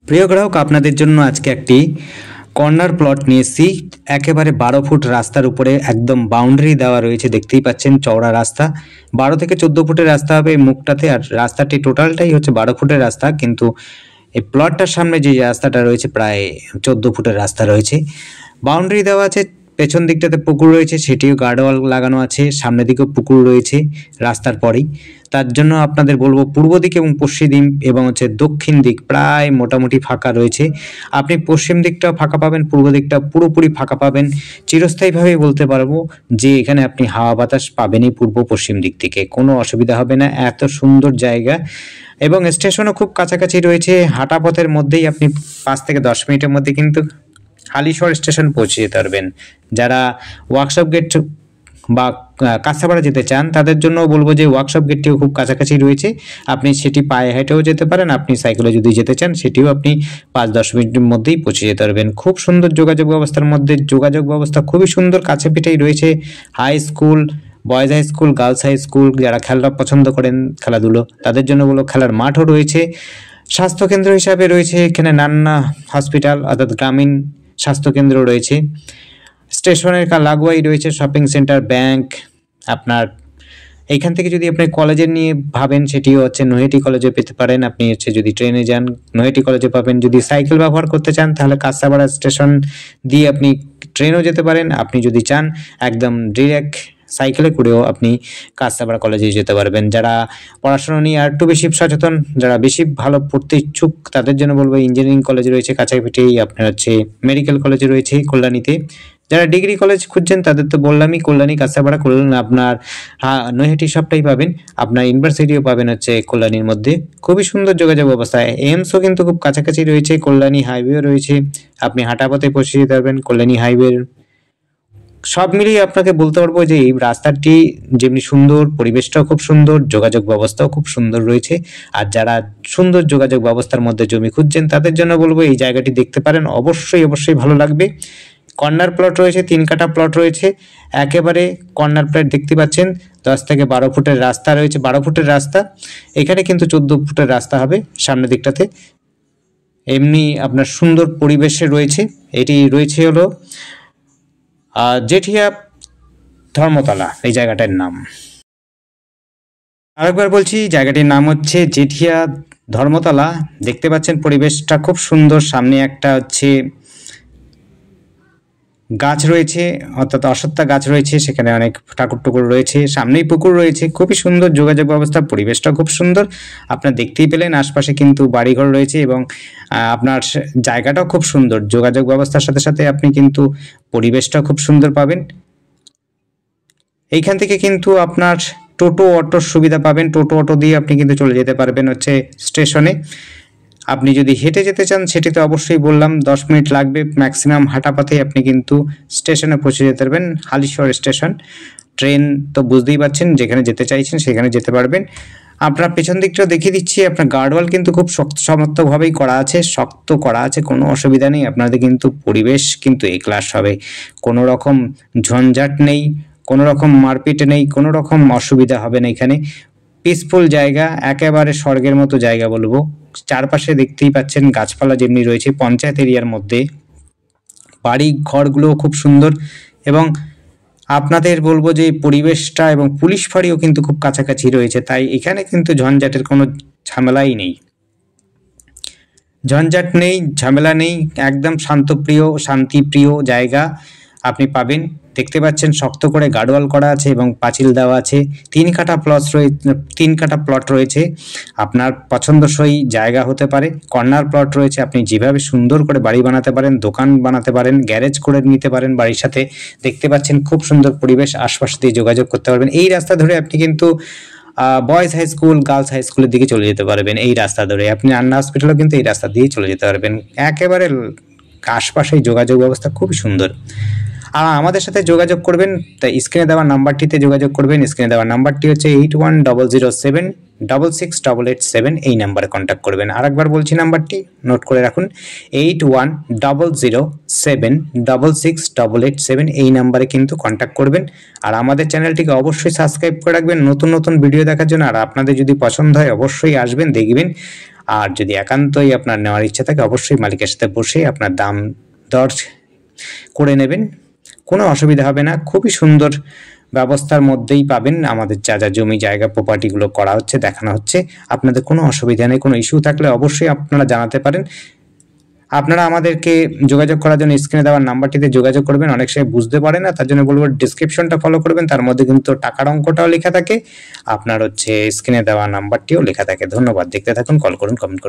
প্রিয় গ্রাহক, আপনাদের জন্য আজকে একটি কর্নার প্লট নিয়ে এসেছি। একেবারে 12 ফুট রাস্তার উপরে একদম বাউন্ডারি দেওয়া রয়েছে, দেখতেই পাচ্ছেন চওড়া রাস্তা। 12 থেকে 14 ফুটের রাস্তা হবে এই মুখটাতে, আর রাস্তাটি টোটালটাই হচ্ছে 12 ফুটের রাস্তা, কিন্তু এই প্লটটার সামনে যে রাস্তাটা রয়েছে প্রায় 14 ফুটের রাস্তা রয়েছে। বাউন্ডারি দেওয়া আছে, পেছন দিকটাতে পুকুর রয়েছে, সেটিও গার্ডওয়াল লাগানো আছে, সামনের দিকেও পুকুর রয়েছে রাস্তার পরেই। তার জন্য আপনাদের বলবো পূর্ব দিক এবং পশ্চিম দিক এবং দক্ষিণ দিক প্রায় মোটামুটি ফাঁকা রয়েছে। আপনি পশ্চিম দিকটাও ফাঁকা পাবেন, পূর্ব দিকটা পুরোপুরি ফাঁকা পাবেন। চিরস্থায়ীভাবে বলতে পারবো যে এখানে আপনি হাওয়া বাতাস পাবেনই পূর্ব পশ্চিম দিক থেকে, কোনো অসুবিধা হবে না। এত সুন্দর জায়গা এবং স্টেশনও খুব কাছাকাছি রয়েছে। হাঁটা পথের মধ্যেই আপনি 5 থেকে 10 মিনিটের মধ্যে কিন্তু হালিশহর স্টেশন পৌঁছে যেতে পারবেন। যারা ওয়ার্কশপ গেট বা কাঁচাপাড়া যেতে চান তাদের জন্য বলবো যে ওয়ার্কশপ গেটটিও খুব কাছাকাছি রয়েছে, আপনি সেটি পায়ে হেঁটেও যেতে পারেন। আপনি সাইকেলে যদি যেতে চান সেটিও আপনি 5-10 মিনিটের মধ্যেই পৌঁছে যেতে পারবেন। খুব সুন্দর যোগাযোগ ব্যবস্থার মধ্যে, যোগাযোগ ব্যবস্থা খুবই সুন্দর, কাছে পিঠেই রয়েছে high school, boys high school, girls high school. যারা খেলা পছন্দ করেন খেলাধুলো তাদের জন্য বলো খেলার মাঠও রয়েছে। স্বাস্থ্যকেন্দ্র হিসাবে রয়েছে এখানে নান্না হসপিটাল অর্থাৎ গ্রামীণ স্বাস্থ্যকেন্দ্র রয়েছে। স্টেশনের লাগোয়াই রয়েছে শপিং সেন্টার, ব্যাংক। আপনার এইখান থেকে যদি আপনি কলেজের নিয়ে ভাবেন সেটিও নৈহাটি কলেজে পেতে পারেন। আপনি যদি ট্রেনে যান নৈহাটি কলেজে পাবেন। যদি সাইকেল ব্যবহার করতে চান তাহলে কাঁচাপাড়া স্টেশন দিয়ে আপনি ট্রেনেও যেতে পারেন। আপনি যদি চান একদম ডিরেক্ট সাইকেলে করেও আপনি কাঁচাপাড়া কলেজে যেতে পারবেন। যারা পড়াশোনা নিয়ে আর একটু বেশি সচেতন, যারা বেশি ভালো পড়তে ইচ্ছুক তাদের জন্য বলবো ইঞ্জিনিয়ারিং কলেজ রয়েছে কাছাকাছিই। আপনার মেডিকেল কলেজ রয়েছে কল্যাণীতে। যারা ডিগ্রি কলেজ খুঁজছেন তাদের তো বললামই, কল্যাণী, কাঁচাপাড়া, কল্যাণ, আপনার নৈহাটি সবটাই পাবেন। আপনার ইউনিভার্সিটিও পাবেন কল্যাণীর মধ্যে। খুবই সুন্দর যোগাযোগ ব্যবস্থা। এইমসও কিন্তু খুব কাছাকাছি রয়েছে, কল্যাণী হাইওয়ে রয়েছে, আপনি হাঁটা পথে পৌঁছে যেতে পারবেন কল্যাণী হাইওয়ে। সব মিলিয়ে আপনাকে বলতে পারবো যে এই রাস্তাটি যেমনি সুন্দর, পরিবেশটাও খুব সুন্দর, যোগাযোগ ব্যবস্থাও খুব সুন্দর রয়েছে। আর যারা সুন্দর যোগাযোগ ব্যবস্থার মধ্যে জমি খুঁজছেন তাদের জন্য বলবো এই জায়গাটি দেখতে পারেন, অবশ্যই ভালো লাগবে। কর্নার প্লট রয়েছে, 3 কাঠা প্লট রয়েছে, একেবারে কর্নার প্লট দেখতে পাচ্ছেন। 10 থেকে 12 ফুটের রাস্তা রয়েছে, 12 ফুটের রাস্তা। এখানে কিন্তু 14 ফুটের রাস্তা হবে সামনের দিকটাতে। এমনি আপনার সুন্দর পরিবেশে রয়েছে। এটি রয়েছে হলো জেঠিয়া ধর্মতলা, এই জায়গাটার নাম। আরেকবার বলছি, জায়গাটির নাম হচ্ছে জেঠিয়া ধর্মতলা। দেখতে পাচ্ছেন পরিবেশটা খুব সুন্দর। সামনে একটা গাছ রয়েছে, অর্থাৎ অশ্বত্থা গাছ রয়েছে, সেখানে অনেক ঠাকুর টুকুর রয়েছে, সামনেই পুকুর রয়েছে। খুবই সুন্দর যোগাযোগ ব্যবস্থা, পরিবেশটা খুব সুন্দর। আপনার দেখতেই পেলেন আশপাশে কিন্তু বাড়িঘর রয়েছে এবং আপনার জায়গাটাও খুব সুন্দর। যোগাযোগ ব্যবস্থার সাথে সাথে আপনি কিন্তু পরিবেশটাও খুব সুন্দর পাবেন। এইখান থেকে কিন্তু আপনার টোটো অটোর সুবিধা পাবেন। টোটো অটো দিয়ে আপনি কিন্তু চলে যেতে পারবেন স্টেশনে। আপনি যদি হেঁটে যেতে চান সেটি তো অবশ্যই বললাম 10 মিনিট লাগবে ম্যাক্সিমাম। হাঁটা পথে আপনি কিন্তু স্টেশনে পৌঁছে যেতে পারবেন, হালিশহর স্টেশন। ট্রেন তো বুঝতেই পারছেন, যেখানে যেতে চাইছেন সেখানে যেতে পারবেন। আপনার পেছন দিকটাও দেখিয়ে দিচ্ছি। আপনার গার্ডওয়াল কিন্তু খুব শক্তভাবেই করা আছে, শক্ত করা আছে, কোনো অসুবিধা নেই। আপনাদের কিন্তু পরিবেশ কিন্তু এ ক্লাস হবে, কোনো রকম ঝঞ্ঝাট নেই, কোনো রকম মারপিট নেই, কোনো রকম অসুবিধা হবে না। এখানে পিসফুল জায়গা, একেবারে স্বর্গের মতো জায়গা বলবো। চারপাশে দেখতেই পাচ্ছেন গাছপালা যেমনি রয়েছে, পঞ্চায়েত এরিয়ার মধ্যে বাড়ি ঘরগুলো খুব সুন্দর। এবং আপনাদের বলবো যে পরিবেশটা এবং পুলিশ ফাঁড়িও কিন্তু খুব কাছাকাছি রয়েছে, তাই এখানে কিন্তু ঝঞ্ঝাটের কোনো ঝামেলাই নেই। ঝঞ্ঝাট নেই, ঝামেলা নেই, একদম শান্তিপ্রিয় জায়গা আপনি পাবেন। দেখতে পাচ্ছেন শক্ত করে গার্ডওয়াল করা আছে এবং পাঁচিল দেওয়া আছে। 3 কাঠা প্লট রয়েছে। আপনার পছন্দসই জায়গা হতে পারে। কর্নার প্লট রয়েছে, আপনি যেভাবে সুন্দর করে বাড়ি বানাতে পারেন, দোকান বানাতে পারেন, গ্যারেজ করে নিতে পারেন বাড়ির সাথে। দেখতে পাচ্ছেন খুব সুন্দর পরিবেশ, আশপাশ দিয়ে যোগাযোগ করতে পারবেন। এই রাস্তা ধরে আপনি কিন্তু boys high school, girls high স্কুলের দিকে চলে যেতে পারবেন। এই রাস্তা ধরে আপনি আন্না হসপিটালও কিন্তু এই রাস্তা দিয়ে চলে যেতে পারবেন। একেবারে আশপাশেই যোগাযোগ ব্যবস্থা খুবই সুন্দর। আর আমাদের সাথে যোগাযোগ করবেন তাই স্ক্রিনে দেওয়া নাম্বারটিতে যোগাযোগ করবেন। স্ক্রিনে দেওয়া নাম্বারটি হচ্ছে 81007887 এই নাম্বারে কন্ট্যাক্ট করবেন। আরেকবার বলছি নাম্বারটি নোট করে রাখুন, 8100768887 এই নাম্বারে কিন্তু কন্ট্যাক্ট করবেন। আর আমাদের চ্যানেলটিকে অবশ্যই সাবস্ক্রাইব করে রাখবেন নতুন ভিডিও দেখার জন্য। আর আপনাদের যদি পছন্দ হয় অবশ্যই আসবেন, দেখবেন। আর যদি একান্তই আপনার নেওয়ার ইচ্ছা থাকে অবশ্যই মালিকের সাথে বসে আপনার দাম দর করে নেবেন, কোনো অসুবিধা হবে না। খুবই সুন্দর ব্যবস্থার মধ্যেই পাবেন। আমাদের যা যা জমি জায়গা প্রপার্টিগুলো করা হচ্ছে, দেখানো হচ্ছে, আপনাদের কোনো অসুবিধা নেই। কোনো ইস্যু থাকলে অবশ্যই আপনারা জানাতে পারেন। আপনারা আমাদেরকে যোগাযোগ করার জন্য স্ক্রিনে দেওয়ার নাম্বারটিতে যোগাযোগ করবেন। অনেক সময় বুঝতে পারে না, তার জন্য বলবো ডিসক্রিপশনটা ফলো করবেন, তার মধ্যে কিন্তু টাকার অঙ্কটাও লেখা থাকে, আপনার স্ক্রিনে দেওয়া নাম্বারটিও লেখা থাকে। ধন্যবাদ, দেখতে থাকুন, কল করুন, কমেন্ট করুন।